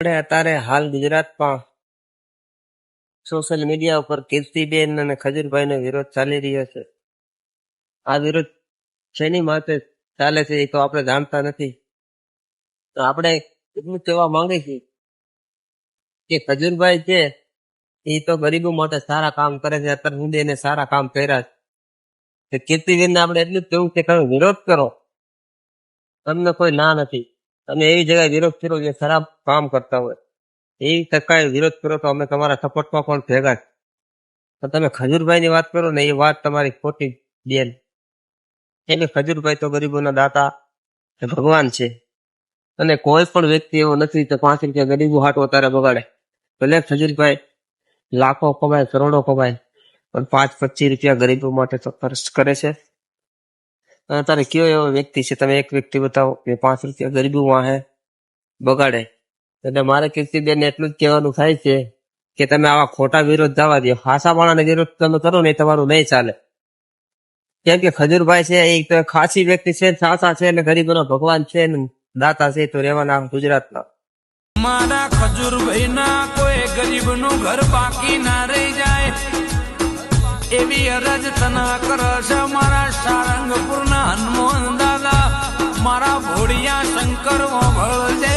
આપણે અત્યારે હાલ ગુજરાતમાં સોશિયલ મીડિયા ઉપર કીર્તિબેન અને ખજૂરભાઈનો વિરોધ ચાલી રહ્યો છે. આ વિરોધ શેની માટે ચાલે છે એ તો આપણે જાણતા નથી. તો આપણે એટલું કહેવા માંગીએ છીએ કે ખજૂરભાઈ છે એ તો ગરીબો માટે સારા કામ કરે છે. અત્યાર સુધી એને સારા કામ કર્યા છે. કીર્તિબેનને આપણે એટલું જ કહેવું કે તમે વિરોધ કરો, તમને કોઈ ના નથી. તમે એવી જગ્યાએ વિરોધ કરો જે ખરાબ કામ કરતા હોય, એવી ટકાએ વિરોધ કરો તો અમે તમારા સપોર્ટમાં પણ ભેગા છે. તો તમે ખજૂરભાઈની વાત કરો ને એ વાત તમારી ખોટી બેન. એટલે ખજૂરભાઈ તો ગરીબોના દાતા ભગવાન છે, અને કોઈ પણ વ્યક્તિ એવો નથી કે 5 રૂપિયા ગરીબો હાટો અત્યારે બગાડે. ભલે ખજૂરભાઈ લાખો કમાય, કરોડો કમાય, પણ 5-25 રૂપિયા ગરીબો માટે તો ખર્ચ કરે છે. અને તારે કયો એવો વ્યક્તિ છે, તમે એક વ્યક્તિ બતાવો કે 5 રૂપિયા ગરીબો વાહે બગાડે. એટલે મારે કીર્તિબેન એટલું જ કહેવાનું થાય છે કે તમે આવા ખોટા વિરોધ જવા દો. હાસા માણાને વિરોધ તમે કરો ને એ તમારું નહીં ચાલે. કેમ કે ખજૂરભાઈ છે એ તો ખાસી વ્યક્તિ છે, સાચા છે, અને ગરીબોનો ભગવાન છે, દાતા છે. તો રહેવાના ગુજરાતના મારા ખજૂરભાઈ ના કોઈ ગરીબ નું ઘર બાકી ના રહી જાય એવી અરજ તના કરશે મારા સારંગપુર ના હનુમાન દાદા, મારા ભોળિયા શંકર ભળજે.